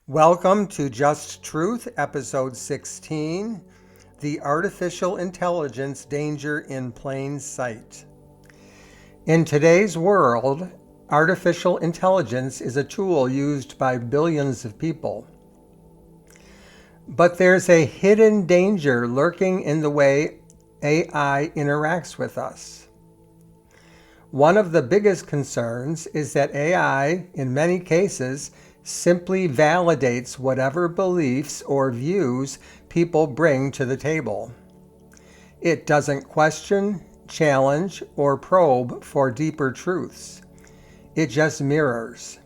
Welcome to Just Truth, Episode 16, The Artificial Intelligence Danger in Plain Sight. In today's world, artificial intelligence is a tool used by billions of people. But there's a hidden danger lurking in the way AI interacts with us. One of the biggest concerns is that AI, in many cases, simply validates whatever beliefs or views people bring to the table. It doesn't question, challenge, or probe for deeper truths. It just mirrors.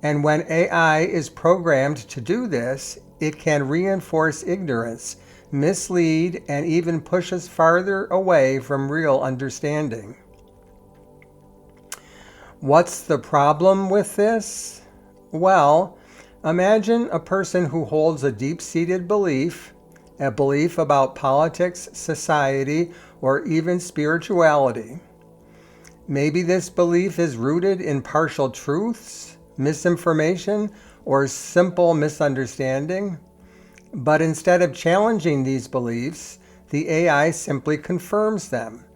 And when AI is programmed to do this, it can reinforce ignorance, mislead, and even push us farther away from real understanding. What's the problem with this? Well, imagine a person who holds a deep-seated belief, a belief about politics, society, or even spirituality. Maybe this belief is rooted in partial truths, misinformation, or simple misunderstanding. But instead of challenging these beliefs, the AI simply confirms them.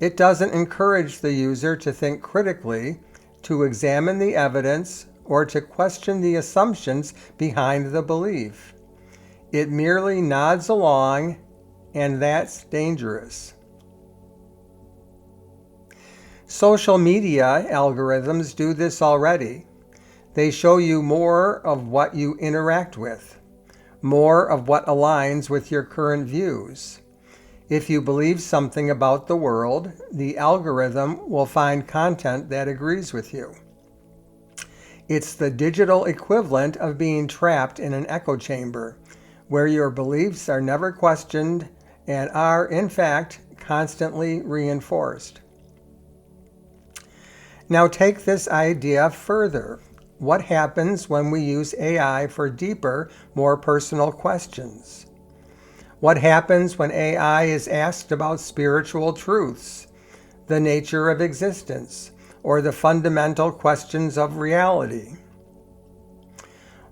It doesn't encourage the user to think critically, to examine the evidence, or to question the assumptions behind the belief. It merely nods along, and that's dangerous. Social media algorithms do this already. They show you more of what you interact with, more of what aligns with your current views. If you believe something about the world, the algorithm will find content that agrees with you. It's the digital equivalent of being trapped in an echo chamber, where your beliefs are never questioned and are, in fact, constantly reinforced. Now take this idea further. What happens when we use AI for deeper, more personal questions? What happens when AI is asked about spiritual truths, the nature of existence, or the fundamental questions of reality?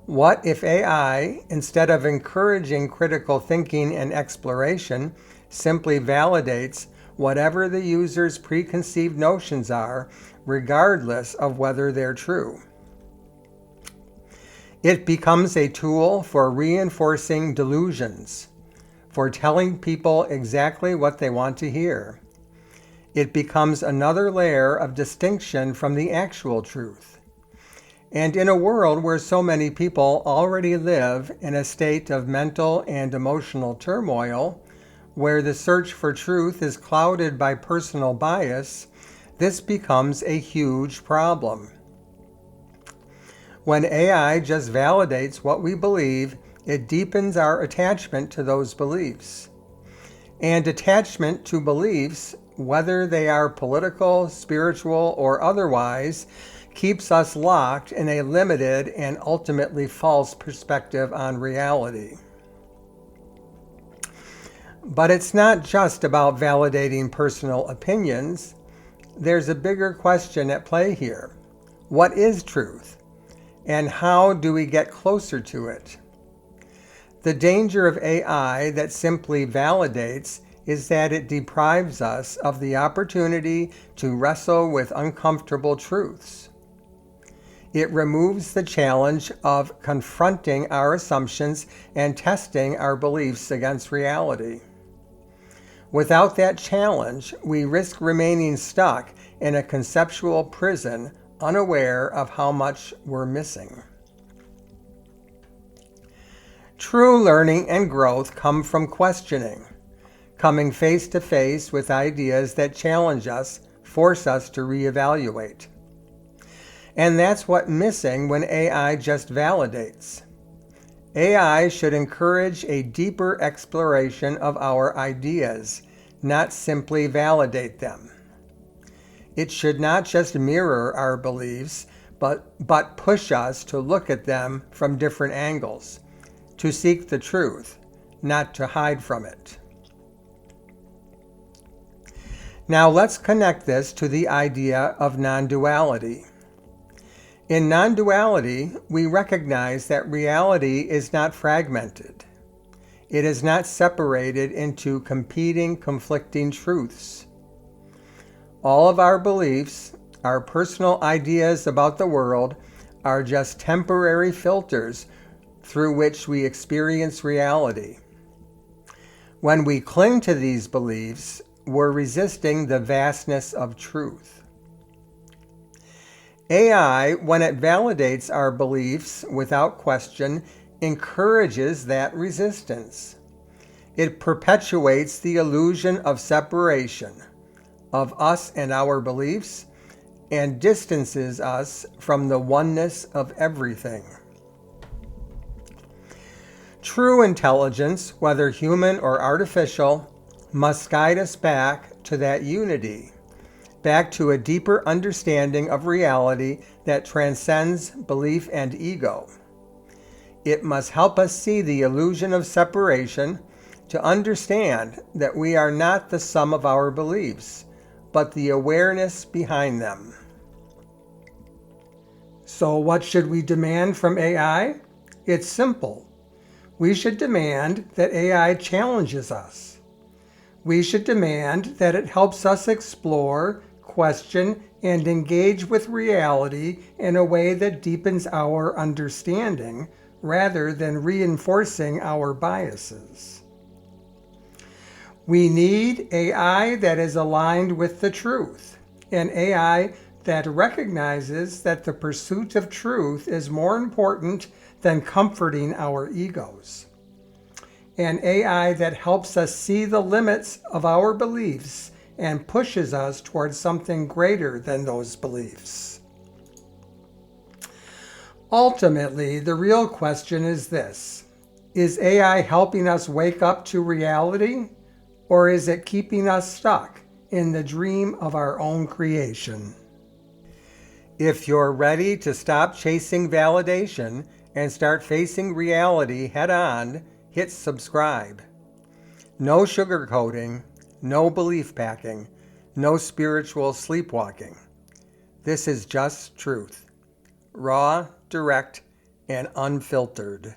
What if AI, instead of encouraging critical thinking and exploration, simply validates whatever the user's preconceived notions are, regardless of whether they're true? It becomes a tool for reinforcing delusions, for telling people exactly what they want to hear. It becomes another layer of distinction from the actual truth. And in a world where so many people already live in a state of mental and emotional turmoil, where the search for truth is clouded by personal bias, this becomes a huge problem. When AI just validates what we believe, it deepens our attachment to those beliefs. And attachment to beliefs, whether they are political, spiritual, or otherwise, keeps us locked in a limited and ultimately false perspective on reality. But it's not just about validating personal opinions. There's a bigger question at play here. What is truth? And how do we get closer to it? The danger of AI that simply validates is that it deprives us of the opportunity to wrestle with uncomfortable truths. It removes the challenge of confronting our assumptions and testing our beliefs against reality. Without that challenge, we risk remaining stuck in a conceptual prison, unaware of how much we're missing. True learning and growth come from questioning, coming face to face with ideas that challenge us, force us to reevaluate. And that's what's missing when AI just validates. AI should encourage a deeper exploration of our ideas, not simply validate them. It should not just mirror our beliefs, but push us to look at them from different angles, to seek the truth, not to hide from it. Now let's connect this to the idea of non-duality. In non-duality, we recognize that reality is not fragmented. It is not separated into competing, conflicting truths. All of our beliefs, our personal ideas about the world, are just temporary filters through which we experience reality. When we cling to these beliefs, we're resisting the vastness of truth. AI, when it validates our beliefs without question, encourages that resistance. It perpetuates the illusion of separation of us and our beliefs, and distances us from the oneness of everything. True intelligence, whether human or artificial, must guide us back to that unity, back to a deeper understanding of reality that transcends belief and ego. It must help us see the illusion of separation, to understand that we are not the sum of our beliefs, but the awareness behind them. So what should we demand from AI? It's simple. We should demand that AI challenges us. We should demand that it helps us explore, question, and engage with reality in a way that deepens our understanding rather than reinforcing our biases. We need AI that is aligned with the truth, an AI that recognizes that the pursuit of truth is more important than comforting our egos. An AI that helps us see the limits of our beliefs and pushes us towards something greater than those beliefs. Ultimately, the real question is this: is AI helping us wake up to reality, or is it keeping us stuck in the dream of our own creation? If you're ready to stop chasing validation and start facing reality head-on, hit subscribe. No sugarcoating, no belief packing, no spiritual sleepwalking. This is just truth. Raw, direct, and unfiltered.